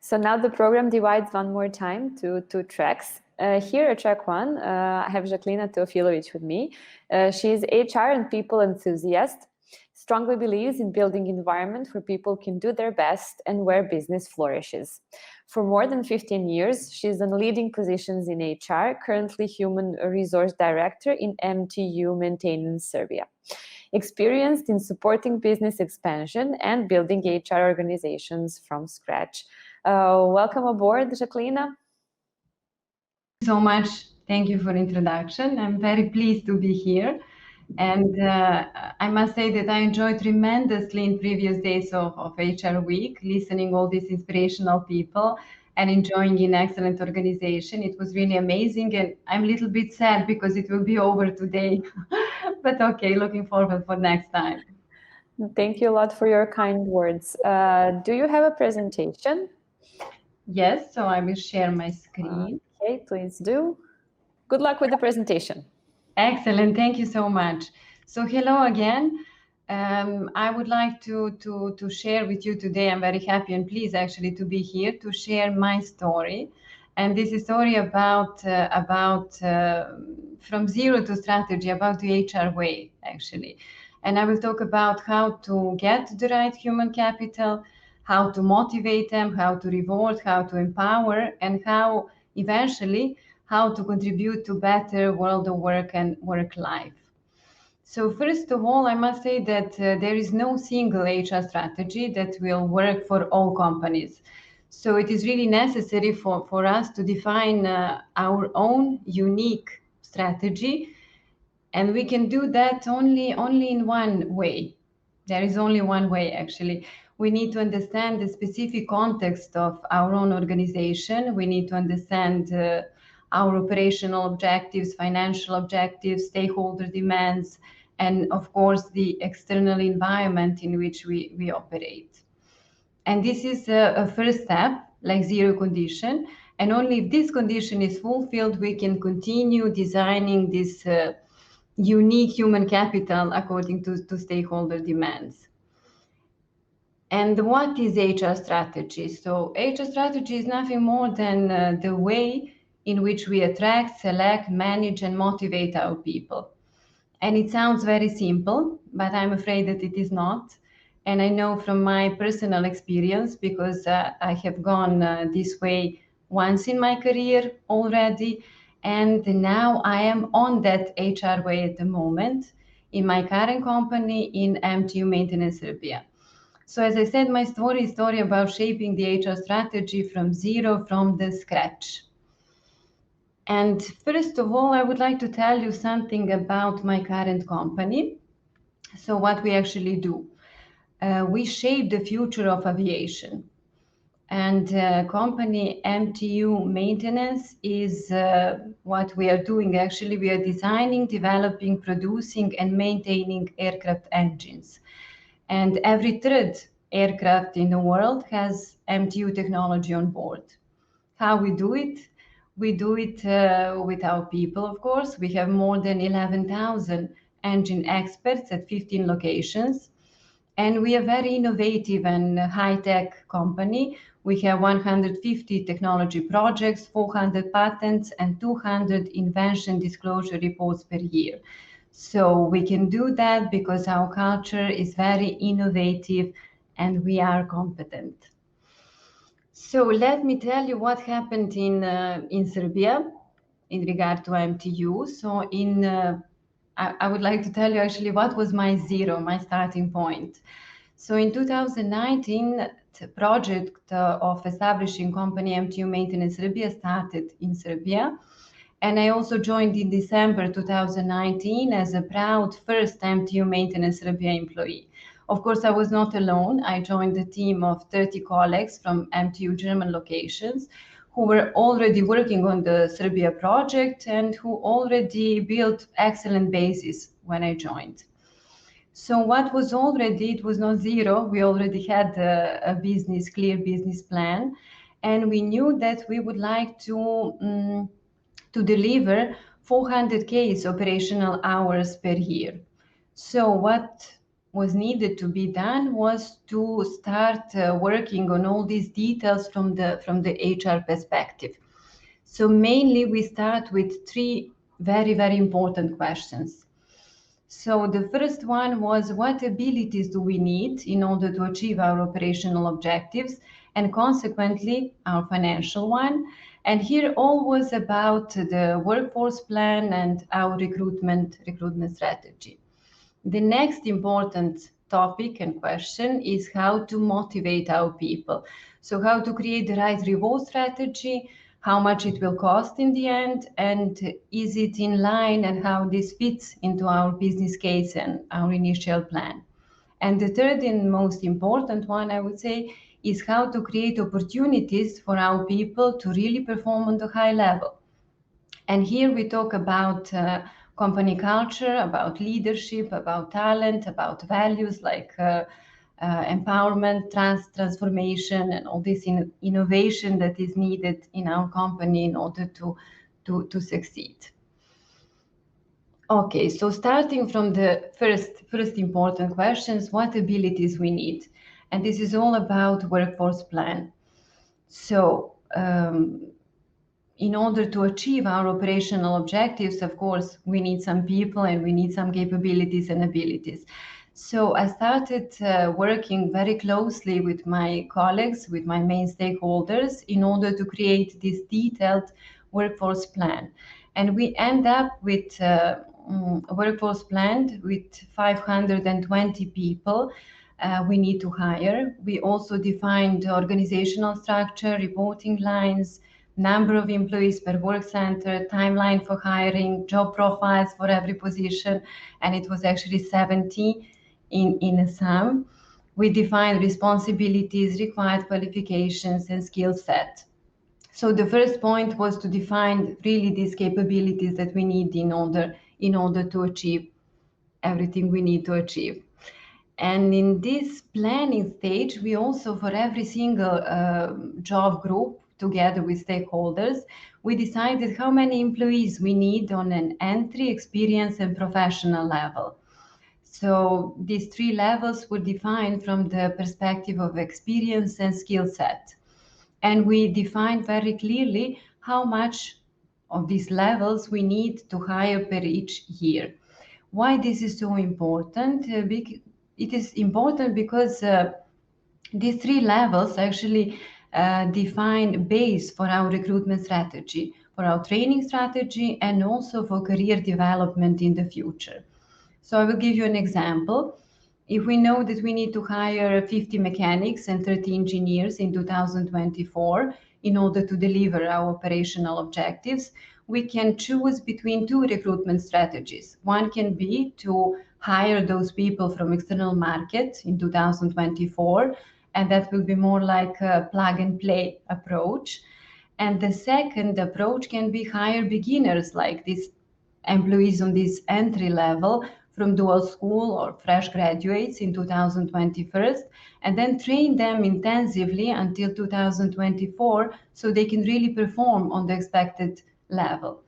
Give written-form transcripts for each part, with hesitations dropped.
So now the program divides one more time to two tracks. Here at track one, I have Zaklina Teofilovic with me. She is HR and people enthusiast, strongly believes in building an environment where people can do their best and where business flourishes. For more than 15 years, she's in leading positions in HR, currently Human Resource Director in MTU Maintenance Serbia. Experienced in supporting business expansion and building HR organizations from scratch. Welcome aboard, Zaklina. So much. Thank you for the introduction. I'm very pleased to be here. And I must say that I enjoyed tremendously in previous days of HR Week, listening all these inspirational people and enjoying an excellent organization. It was really amazing. And I'm a little bit sad because it will be over today. But okay, looking forward for next time. Thank you a lot for your kind words. Do you have a presentation? Yes, so I will share my screen. Okay, please do. Good luck with the presentation. Excellent, thank you so much. So hello again. I would like to share with you today. I'm very happy and pleased actually to be here to share my story. And this is a story about from zero to strategy, about the HR way actually. And I will talk about how to get the right human capital, how to motivate them, how to reward, how to empower, and how eventually how to contribute to better world of work and work life. So first of all, I must say that there is no single HR strategy that will work for all companies. So it is really necessary for us to define our own unique strategy. And we can do that only in one way. There is only one way, actually. We need to understand the specific context of our own organization. We need to understand our operational objectives, financial objectives, stakeholder demands, and of course, the external environment in which we operate. And this is a first step, like zero condition. And only if this condition is fulfilled, we can continue designing this unique human capital according to stakeholder demands. And what is HR strategy? So HR strategy is nothing more than the way in which we attract, select, manage, and motivate our people. And it sounds very simple, but I'm afraid that it is not. And I know from my personal experience, because I have gone this way once in my career already, and now I am on that HR way at the moment in my current company in MTU Maintenance Serbia. So as I said, my story is a story about shaping the HR strategy from zero, from the scratch. And first of all, I would like to tell you something about my current company. So what we actually do. We shape the future of aviation. And company MTU Maintenance is what we are doing. Actually, we are designing, developing, producing, and maintaining aircraft engines. And every third aircraft in the world has MTU technology on board. How we do it? We do it with our people, of course. We have more than 11,000 engine experts at 15 locations. And we are very innovative and high-tech company. We have 150 technology projects, 400 patents, and 200 invention disclosure reports per year. So we can do that because our culture is very innovative and we are competent. So let me tell you what happened in Serbia in regard to MTU. So I would like to tell you actually what was my zero, my starting point. So in 2019, the project of establishing company MTU Maintenance Serbia started in Serbia. And I also joined in December 2019 as a proud first MTU Maintenance Serbia employee. Of course, I was not alone. I joined a team of 30 colleagues from MTU German locations who were already working on the Serbia project and who already built excellent basis when I joined. So what was already, it was not zero, we already had a clear business plan, and we knew that we would like to deliver 400 case operational hours per year. So what was needed to be done was to start working on all these details from the HR perspective. So mainly we start with three very, very important questions. So the first one was, what abilities do we need in order to achieve our operational objectives and consequently our financial one? And here all was about the workforce plan and our recruitment strategy. The next important topic and question is how to motivate our people. So how to create the right reward strategy, how much it will cost in the end, and is it in line, and how this fits into our business case and our initial plan. And the third and most important one, I would say, is how to create opportunities for our people to really perform on the high level. And here we talk about company culture, about leadership, about talent, about values like empowerment, transformation, and all this innovation that is needed in our company in order to succeed. Okay, so starting from the first important questions, what abilities we need? And this is all about workforce plan. So in order to achieve our operational objectives, of course, we need some people and we need some capabilities and abilities. So I started working very closely with my colleagues, with my main stakeholders, in order to create this detailed workforce plan. And we end up with a workforce plan with 520 people we need to hire. We also defined organizational structure, reporting lines, number of employees per work center, timeline for hiring, job profiles for every position, and it was actually 70 in a sum. We defined responsibilities, required qualifications, and skill set. So the first point was to define really these capabilities that we need in order to achieve everything we need to achieve. And in this planning stage, we also, for every single job group, together with stakeholders, we decided how many employees we need on an entry, experience, and professional level. So these three levels were defined from the perspective of experience and skill set. And we defined very clearly how much of these levels we need to hire per each year. Why this is so important? It is important because these three levels actually define base for our recruitment strategy, for our training strategy, and also for career development in the future. So I will give you an example. If we know that we need to hire 50 mechanics and 30 engineers in 2024 in order to deliver our operational objectives, we can choose between two recruitment strategies. One can be to hire those people from external market in 2024, and that will be more like a plug and play approach. And the second approach can be hire beginners, like these employees on this entry level from dual school or fresh graduates in 2021, and then train them intensively until 2024 so they can really perform on the expected level.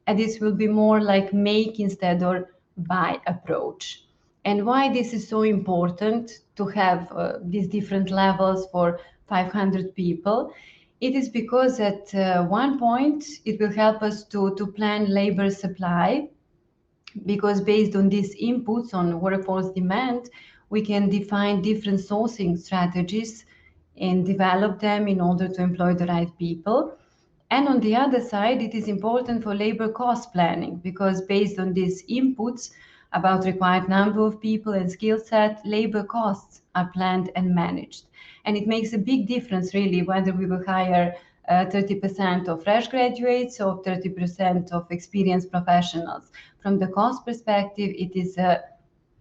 And this will be more like make instead of buy approach. And why this is so important to have these different levels for 500 people? It is because at one point it will help us to plan labor supply, because based on these inputs on workforce demand, we can define different sourcing strategies and develop them in order to employ the right people. And on the other side, it is important for labor cost planning, because based on these inputs about required number of people and skill set, labor costs are planned and managed. And it makes a big difference really whether we will hire 30% of fresh graduates or 30% of experienced professionals. From the cost perspective, it is a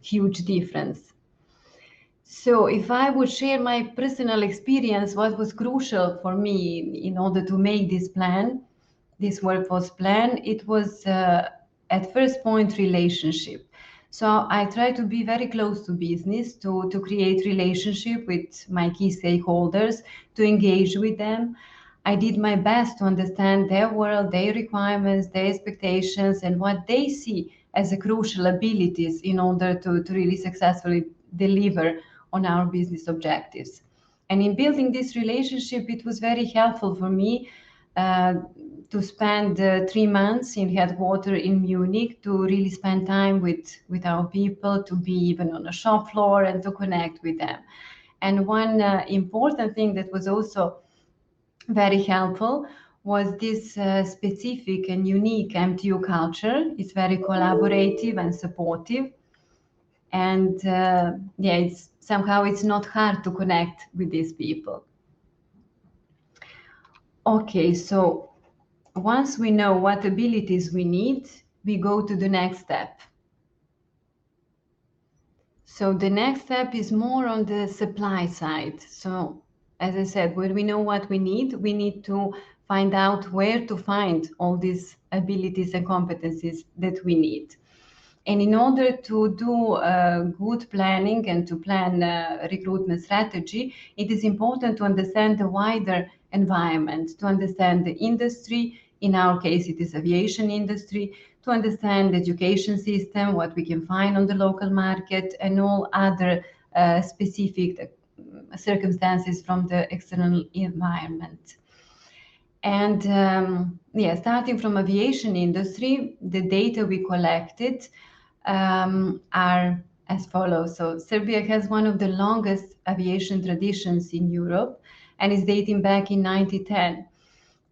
huge difference. So if I would share my personal experience, what was crucial for me in order to make this plan, this workforce plan, it was at first point relationship. So I try to be very close to business, to create relationship with my key stakeholders, to engage with them. I did my best to understand their world, their requirements, their expectations, and what they see as a crucial abilities in order to really successfully deliver on our business objectives. And in building this relationship, it was very helpful for me to spend 3 months in headquarters in Munich to really spend time with our people, to be even on the shop floor and to connect with them. And one important thing that was also very helpful was this specific and unique MTU culture. It's very collaborative and supportive. And it's somehow it's not hard to connect with these people. Okay, so once we know what abilities we need, we go to the next step. So the next step is more on the supply side. So as I said, when we know what we need to find out where to find all these abilities and competencies that we need. And in order to do good planning and to plan recruitment strategy, it is important to understand the wider environment, to understand the industry. In our case, it is aviation industry, to understand the education system, what we can find on the local market, and all other specific circumstances from the external environment. And starting from aviation industry, the data we collected are as follows. So Serbia has one of the longest aviation traditions in Europe and is dating back in 1910.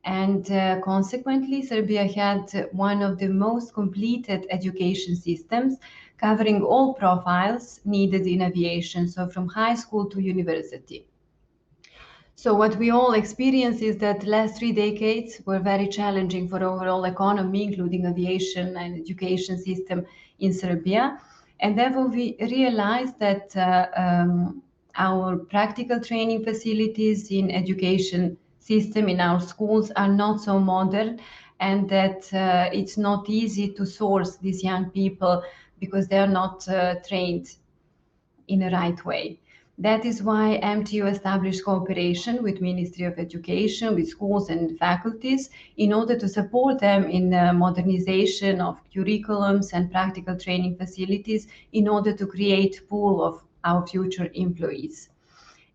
And consequently, Serbia had one of the most completed education systems covering all profiles needed in aviation, so from high school to university. So what we all experience is that the last 3 decades were very challenging for overall economy, including aviation and education system in Serbia. And therefore we realized that our practical training facilities in education system in our schools are not so modern, and that it's not easy to source these young people because they are not trained in a right way. That is why MTU established cooperation with Ministry of Education, with schools and faculties, in order to support them in modernization of curriculums and practical training facilities in order to create a pool of our future employees.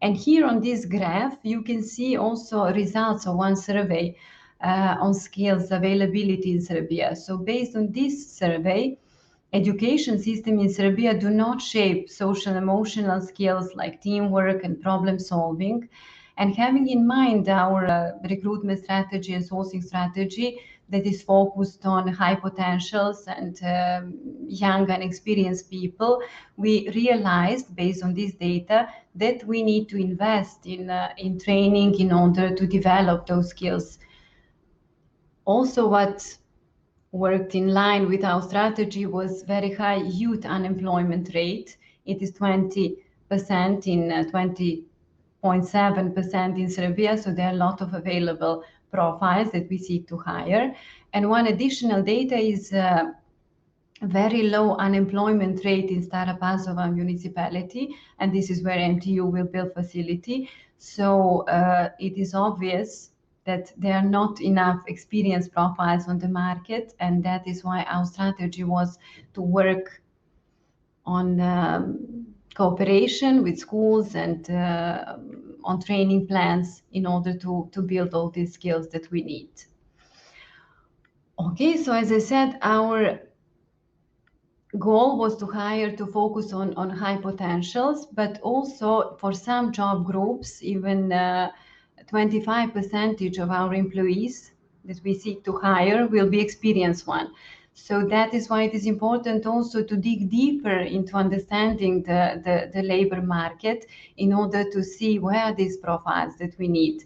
And here on this graph, you can see also results of one survey on skills availability in Serbia. So based on this survey, education system in Serbia do not shape social emotional skills like teamwork and problem solving. And having in mind our recruitment strategy and sourcing strategy that is focused on high potentials and young and experienced people, we realized based on this data that we need to invest in training in order to develop those skills. Also, what worked in line with our strategy was very high youth unemployment rate. It is 20% in 20.7% in Serbia, so there are a lot of available profiles that we seek to hire. And one additional data is very low unemployment rate in Stara Pazova municipality, and this is where MTU will build facility. So it is obvious that there are not enough experienced profiles on the market, and that is why our strategy was to work on cooperation with schools and on training plans in order to build all these skills that we need. Okay, so as I said, our goal was to hire to focus on high potentials, but also for some job groups, even 25% of our employees that we seek to hire will be experienced one. So that is why it is important also to dig deeper into understanding the labor market in order to see where are these profiles that we need,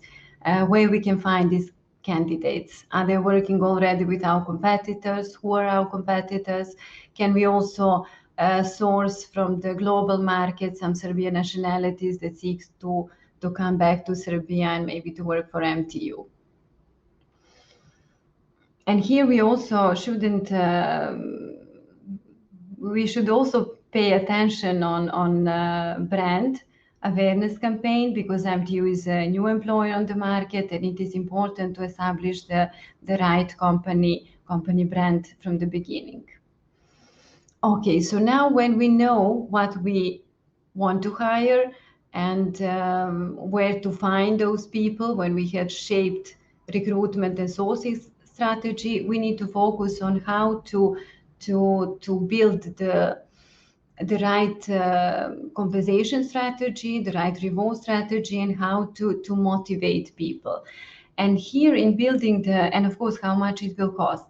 where we can find these candidates. Are they working already with our competitors? Who are our competitors? Can we also source from the global market some Serbian nationalities that seeks to come back to Serbia and maybe to work for MTU? And here we also shouldn't, we should also pay attention on brand awareness campaign, because MTU is a new employer on the market, and it is important to establish the right company brand from the beginning. Okay, so now when we know what we want to hire, and where to find those people. When we had shaped recruitment and sourcing strategy, we need to focus on how to build the right compensation strategy, the right reward strategy, and how to motivate people. And here in building and of course, how much it will cost.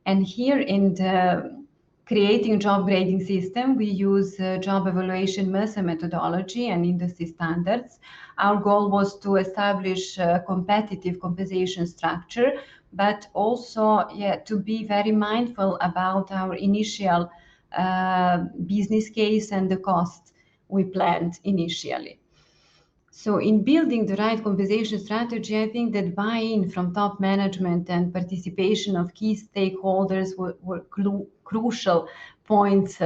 And here in the creating job grading system, we use job evaluation methodology and industry standards. Our goal was to establish a competitive compensation structure, but also, yeah, to be very mindful about our initial business case and the cost we planned initially. So in building the right compensation strategy, I think that buy-in from top management and participation of key stakeholders were crucial points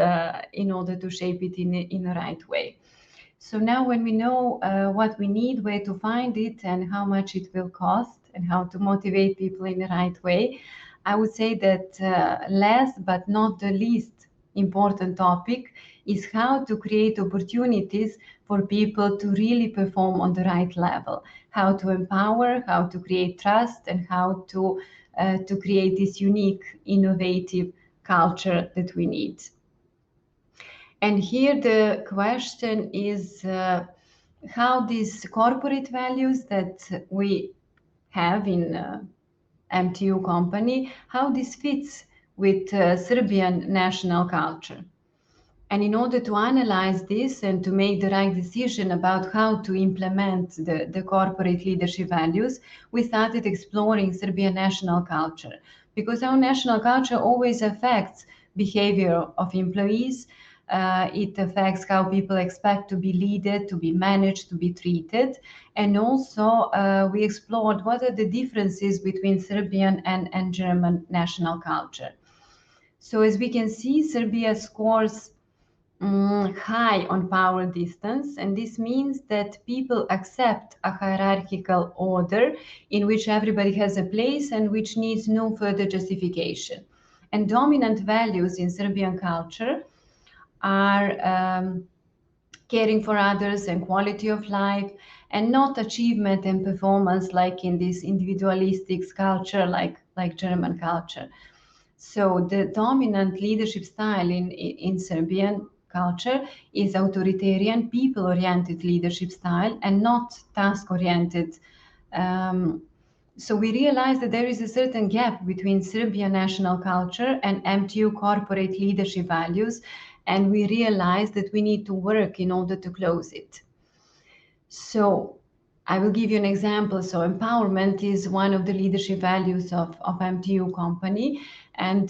in order to shape it in the right way. So now when we know what we need, where to find it, and how much it will cost, and how to motivate people in the right way, I would say that last but not the least important topic is how to create opportunities for people to really perform on the right level, how to empower, how to create trust, and how to create this unique, innovative culture that we need. And here the question is how these corporate values that we have in MTU company, how this fits with Serbian national culture. And in order to analyze this and to make the right decision about how to implement the corporate leadership values, we started exploring Serbian national culture, because our national culture always affects behavior of employees. It affects how people expect to be led, to be managed, to be treated. And also we explored what are the differences between Serbian and German national culture. So as we can see, Serbia scores high on power distance, and this means that people accept a hierarchical order in which everybody has a place and which needs no further justification. And dominant values in Serbian culture are caring for others and quality of life, and not achievement and performance like in this individualistic culture like German culture. So the dominant leadership style in Serbian culture is authoritarian, people-oriented leadership style, and not task-oriented. So we realize that there is a certain gap between Serbian national culture and MTU corporate leadership values, and we realize that we need to work in order to close it. So I will give you an example. So empowerment is one of the leadership values of MTU company, and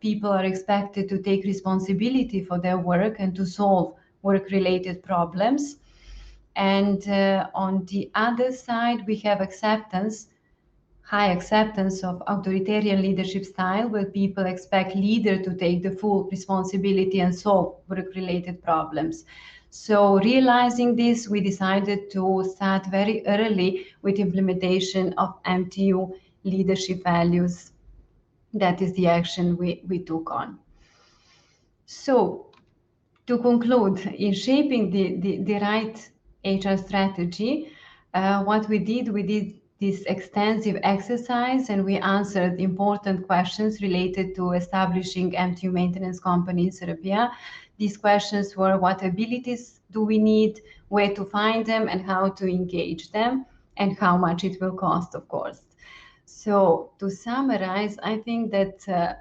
people are expected to take responsibility for their work and to solve work-related problems. And on the other side, we have high acceptance of authoritarian leadership style, where people expect leader to take the full responsibility and solve work-related problems. So realizing this, we decided to start very early with implementation of MTU leadership values. That is the action we took on. So to conclude, in shaping the right HR strategy, what we did this extensive exercise, and we answered important questions related to establishing MTU maintenance company in Serbia. These questions were: what abilities do we need, where to find them, and how to engage them, and how much it will cost, of course. So to summarize, I think that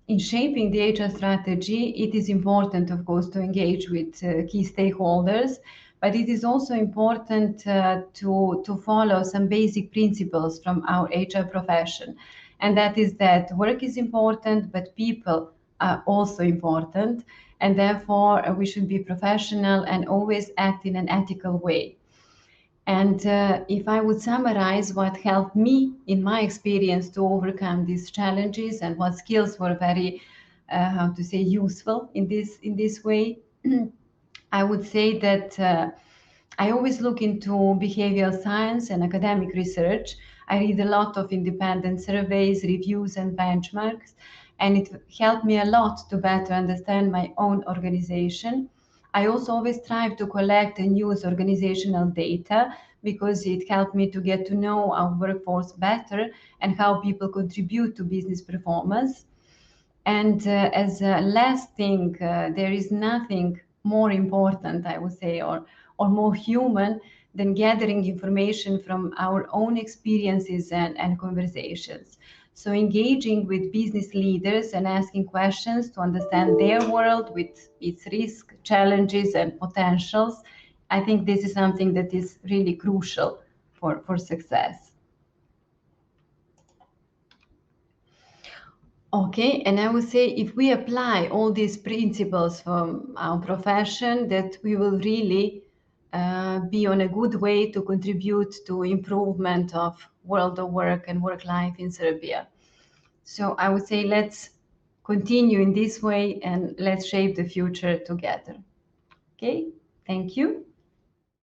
in shaping the HR strategy, it is important, of course, to engage with key stakeholders, but it is also important to follow some basic principles from our HR profession. And that is that work is important, but people are also important. And therefore, we should be professional and always act in an ethical way. And if I would summarize what helped me in my experience to overcome these challenges and what skills were very, how to say, useful in this way, I would say that I always look into behavioral science and academic research. I read a lot of independent surveys, reviews, and benchmarks, and it helped me a lot to better understand my own organization. I also always strive to collect and use organizational data because it helped me to get to know our workforce better and how people contribute to business performance. And as a last thing, there is nothing more important, I would say, or more human than gathering information from our own experiences and conversations. So engaging with business leaders and asking questions to understand their world with its risks, challenges, and potentials, I think this is something that is really crucial for success. Okay, and I would say if we apply all these principles from our profession, that we will really be on a good way to contribute to improvement of world of work and work life in Serbia. So I would say let's continue in this way and let's shape the future together. Okay, thank you.